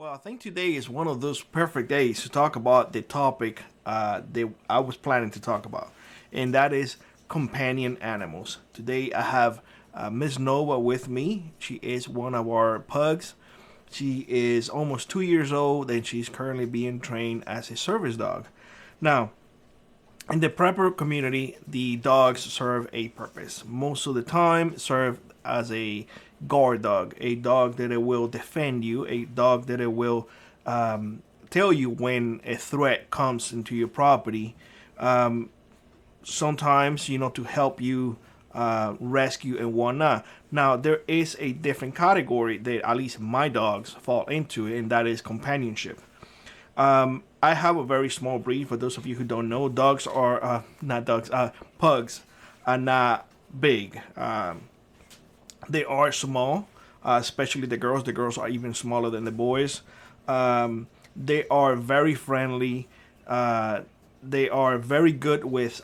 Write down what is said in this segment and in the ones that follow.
Well, I think today is one of those perfect days to talk about the topic that I was planning to talk about, and that is companion animals. Today I have Miss Nova with me. She is one of our pugs. She is almost 2 years old, and she's currently being trained as a service dog. Now, in the prepper community, the dogs serve a purpose. Most of the time, serve as a guard dog, a dog that it will defend you, a dog that it will tell you when a threat comes into your property. Sometimes, to help you rescue and whatnot. Now, there is a different category that at least my dogs fall into, and that is companionship. I have a very small breed. For those of you who don't know, dogs are not dogs. Pugs are not big. They are small, especially the girls. The girls are even smaller than the boys. They are very friendly. They are very good with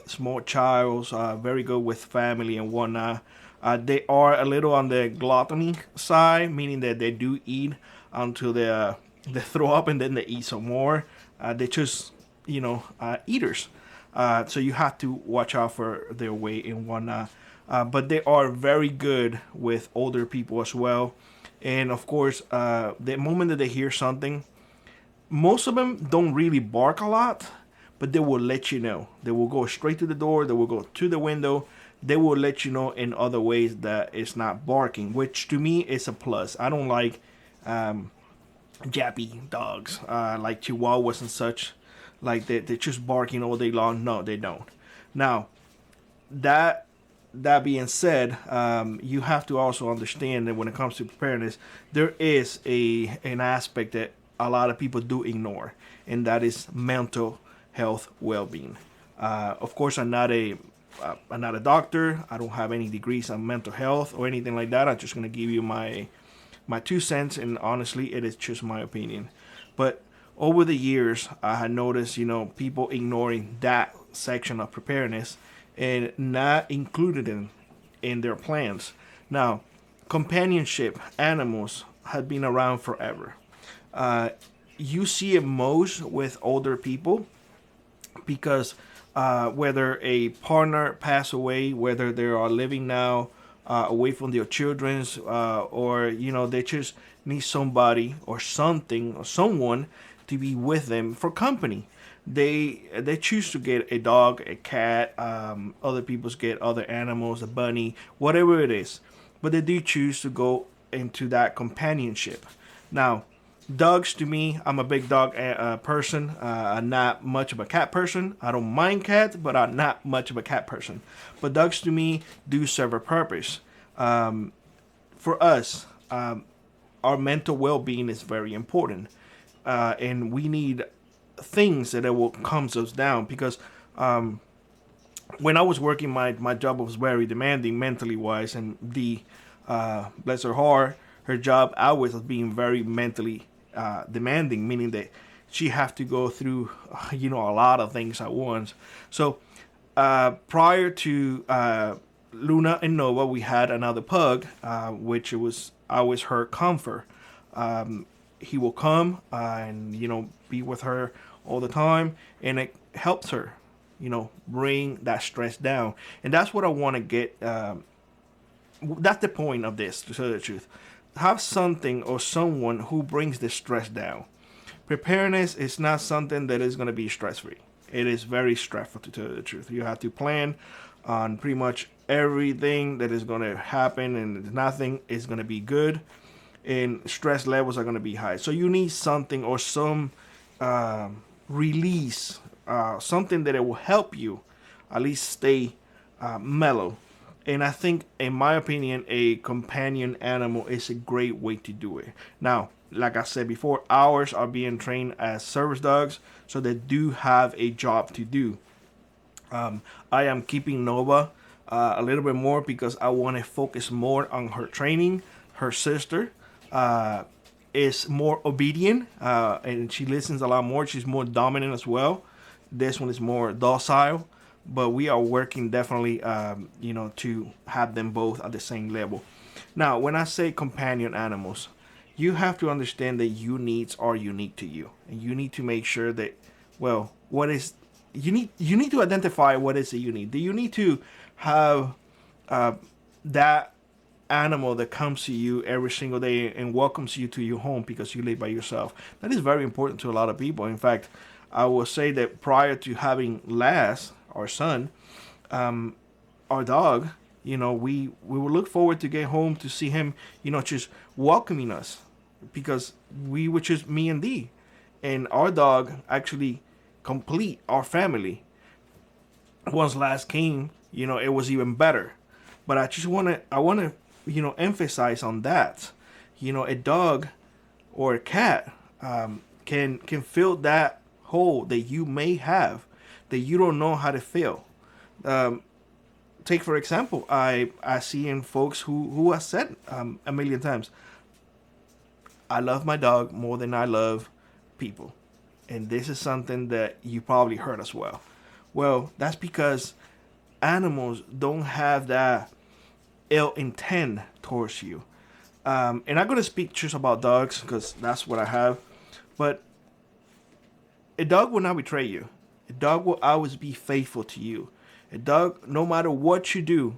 small childs. Very good with family and whatnot. They are a little on the gluttony side, meaning that they do eat until they throw up and then they eat some more. They just eaters. So you have to watch out for their weight and whatnot. But they are very good with older people as well. And of course, the moment that they hear something, most of them don't really bark a lot, but they will let you know. They will go straight to the door. They will go to the window. They will let you know in other ways that it's not barking, which to me is a plus. I don't like jappy dogs like Chihuahuas and such, like they're just barking all day long. No, they don't. Now, that being said, you have to also understand that when it comes to preparedness, there is an aspect that a lot of people do ignore, and that is mental health well-being. Of course, I'm not a doctor. I don't have any degrees on mental health or anything like that. I'm just gonna give you my 2 cents, and honestly, it is just my opinion. But over the years, I had noticed, people ignoring that section of preparedness and not included in their plans. Now, companionship animals have been around forever. You see it most with older people because whether a partner passed away, whether they are living now away from their children's, or they just need somebody or something or someone to be with them for company. They choose to get a dog, a cat. Other people's get other animals, a bunny, whatever it is, but they do choose to go into that companionship. Now, dogs to me, I'm a big dog person. I'm not much of a cat person. I don't mind cats, but I'm not much of a cat person. But dogs to me do serve a purpose. For us, our mental well-being is very important, and we need things that will calm us down because when I was working, my job was very demanding mentally wise, and bless her heart, her job always was being very mentally demanding, meaning that she have to go through a lot of things at once. So prior to Luna and Nova, we had another pug, which it was always her comfort. He will come and be with her all the time, and it helps her bring that stress down. And that's what I want to get. That's the point of this, to tell the truth. Have something or someone who brings the stress down. Preparedness is not something that is going to be stress free. It is very stressful, to tell the truth. You have to plan on pretty much everything that is going to happen, and nothing is going to be good, and stress levels are going to be high. So you need something or some release, something that it will help you at least stay mellow. And I think, in my opinion, a companion animal is a great way to do it. Now, like I said before, ours are being trained as service dogs, so they do have a job to do. I am keeping Nova a little bit more because I want to focus more on her training. Her sister is more obedient, and she listens a lot more. She's more dominant as well. This one is more docile, but we are working definitely, to have them both at the same level. Now, when I say companion animals, you have to understand that your needs are unique to you, and you need to make sure that, well, what is you need to identify what is it you need. Do you need to have that animal that comes to you every single day and welcomes you to your home because you live by yourself? That is very important to a lot of people. In fact, I will say that prior to having Laz, our son, our dog, we would look forward to get home to see him, just welcoming us, because we were just me and Dee, and our dog actually complete our family. Once Laz came, it was even better. But I want to, emphasize on that. A dog or a cat can fill that hole that you may have that you don't know how to fill. Take for example, I see in folks who have said a million times, I love my dog more than I love people. And this is something that you probably heard as well. Well, that's because animals don't have that ill intent towards you. And I'm going to speak just about dogs because that's what I have. But a dog will not betray you. A dog will always be faithful to you. A dog, no matter what you do,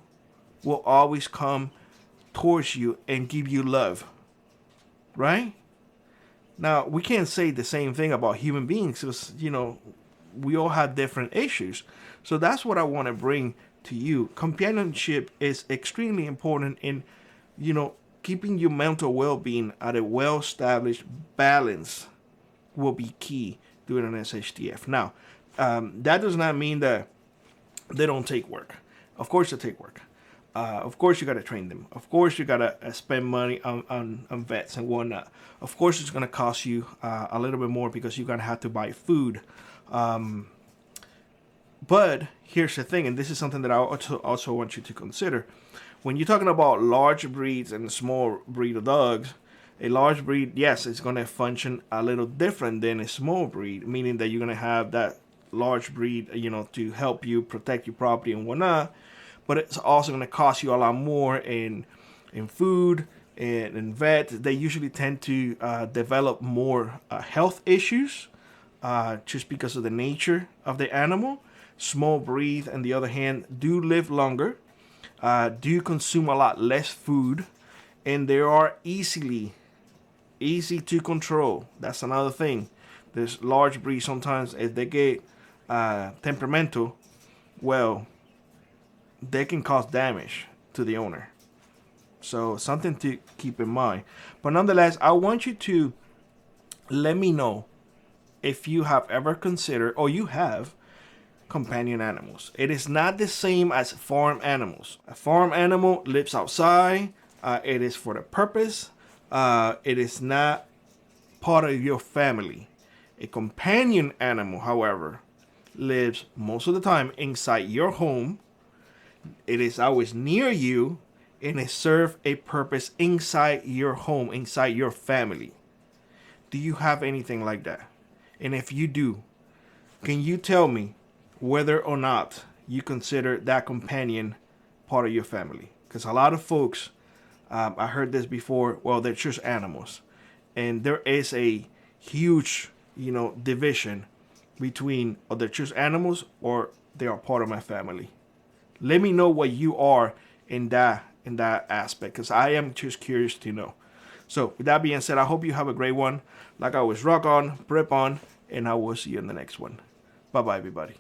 will always come towards you and give you love. Right? Now, we can't say the same thing about human beings because, we all have different issues. So that's what I want to bring to you. Companionship is extremely important in, keeping your mental well-being at a well-established balance will be key during an SHTF. Now, that does not mean that they don't take work. Of course they take work. Of course you got to train them. Of course you got to spend money on vets and whatnot. Of course it's going to cost you a little bit more because you're going to have to buy food. But here's the thing, and this is something that I also want you to consider. When you're talking about large breeds and small breed of dogs, a large breed, yes, it's going to function a little different than a small breed, meaning that you're going to have that large breed, to help you protect your property and whatnot. But it's also going to cost you a lot more in food and in vet. They usually tend to develop more health issues just because of the nature of the animal. Small breed, on the other hand, do live longer, do consume a lot less food, and they are easy to control. That's another thing. There's large breeds sometimes, if they get temperamental, well, they can cause damage to the owner. So something to keep in mind. But nonetheless, I want you to let me know if you have ever considered, or you have, companion animals. It is not the same as farm animals. A farm animal lives outside. It is for the purpose. It is not part of your family. A companion animal, however, lives most of the time inside your home. It is always near you, and it serves a purpose inside your home, inside your family. Do you have anything like that? And if you do, can you tell me whether or not you consider that companion part of your family? Because a lot of folks, I heard this before, well, they're just animals. And there is a huge, division between, or they're just animals or they are part of my family. Let me know what you are in that aspect, because I am just curious to know. So with that being said, I hope you have a great one. Like always, rock on, prep on, and I will see you in the next one. Bye-bye, everybody.